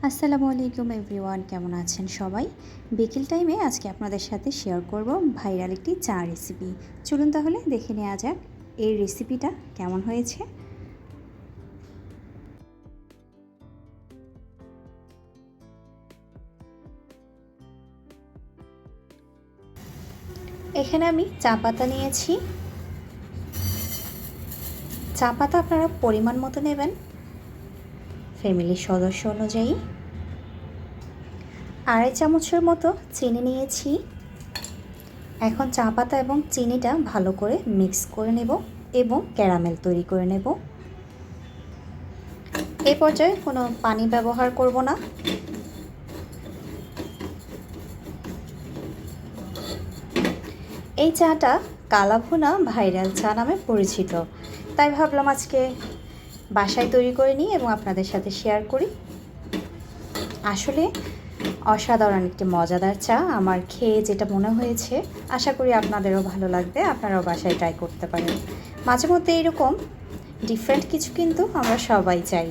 আসসালামু আলাইকুম এভরিওয়ান, কেমন আছেন সবাই? বিকেল টাইমে আজকে আপনাদের সাথে শেয়ার করব ভাইরাল একটি চা রেসিপি। চলুন তাহলে দেখে নেওয়া যাক এই রেসিপিটা কেমন হয়েছে। এখানে আমি চা পাতা নিয়েছি। চা পাতা আপনারা পরিমাণ মতো নেবেন, ফ্যামিলির সদস্য অনুযায়ী। 2.5 চামচের মতো চিনি নিয়েছি। এখন চা পাতা এবং চিনিটা ভালো করে মিক্স করে নেব এবং ক্যারামেল তৈরি করে নেব। এই পর্যায়ে কোনো পানি ব্যবহার করব না। এই চাটা কালাভুনা ভাইরাল চা নামে পরিচিত, তাই ভাবলাম আজকে বাসায় তৈরি করে নিই এবং আপনাদের সাথে শেয়ার করি। আসলে অসাধারণ একটি মজাদার চা আমার খেয়ে যেটা মনে হয়েছে, আশা করি আপনাদেরও ভালো লাগবে, আপনারাও বাসায় ট্রাই করতে পারেন। মাঝে মধ্যে এরকম ডিফারেন্ট কিছু কিন্তু আমরা সবাই চাই।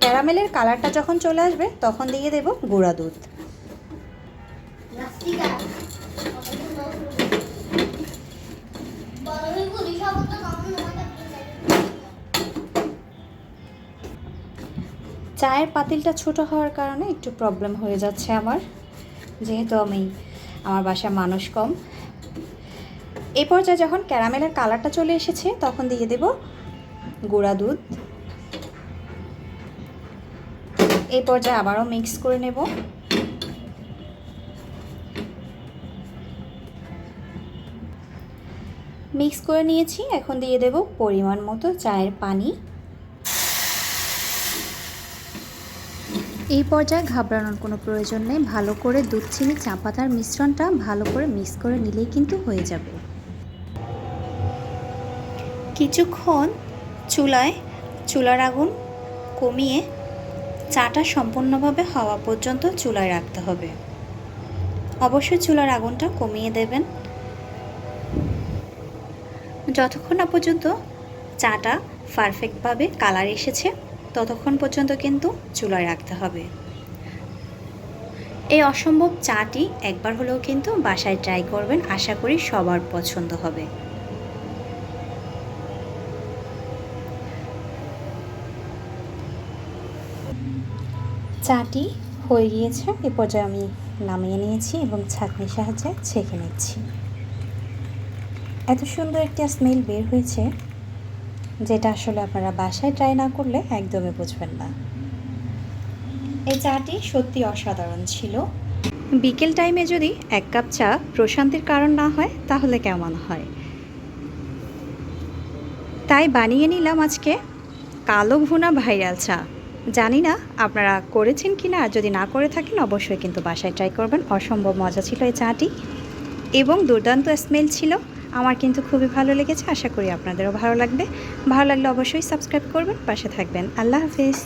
ক্যারামেলের কালারটা যখন চলে আসবে তখন দিয়ে দেব গুঁড়া দুধ। চায়ের পাতিলটা ছোট হওয়ার কারণে একটু প্রবলেম হয়ে যাচ্ছে আমার, যেহেতু আমার বাসায় মানুষ কম। এই পর্যায়ে যখন ক্যারামেলের কালারটা চলে এসেছে তখন দিয়ে দেব গুঁড়া দুধ। এই পর্যায়ে আবারও মিক্স করে নেব। মিক্স করে নিয়েছি, এখন দিয়ে দেব পরিমাণ মতো চায়ের পানি। এই পর্যায়ে ঘাবড়ানোর কোনো প্রয়োজন নেই, ভালো করে দুধ চিনি চা পাতার মিশ্রণটা ভালো করে মিক্স করে নিলেই কিন্তু হয়ে যাবে। কিছুক্ষণ চুলার আগুন কমিয়ে চাটা সম্পূর্ণভাবে হওয়া পর্যন্ত চুলায় রাখতে হবে। অবশ্যই চুলার আগুনটা কমিয়ে দেবেন। যতক্ষণ না পর্যন্ত চাটা পারফেক্টভাবে কালার এসেছে ততক্ষণ পর্যন্ত কিন্তু চুলায় রাখতে হবে। এই অসম্ভব চাটি একবার হলেও কিন্তু বাসায় ট্রাই করবেন, আশা করি সবার পছন্দ হবে। চাটি হয়ে গিয়েছে, এ পর্যায়ে আমি নামিয়ে নিয়েছি এবং ছাঁকনির সাহায্যে ছেঁকে নিচ্ছি। এত সুন্দর একটা স্মেল বের হয়েছে যেটা আসলে আপনারা বাসায় ট্রাই না করলে একদমই বুঝবেন না। এই চাটি সত্যি অসাধারণ ছিল। বিকেল টাইমে যদি 1 কাপ চা প্রশান্তির কারণ না হয় তাহলে কেমন হয়? তাই বানিয়ে নিলাম আজকে কালো ভুনা ভাইরাল চা। জানি না আপনারা করেছেন কিনা, আর যদি না করে থাকেন অবশ্যই কিন্তু বাসায় ট্রাই করবেন। অসম্ভব মজা ছিল এই চাটি এবং দুর্দান্ত স্মেল ছিল। আমার কিন্তু খুবই ভালো লেগেছে, আশা করি আপনাদেরও ভালো লাগবে। ভালো লাগলে অবশ্যই সাবস্ক্রাইব করবেন, পাশে থাকবেন। আল্লাহ হাফেজ।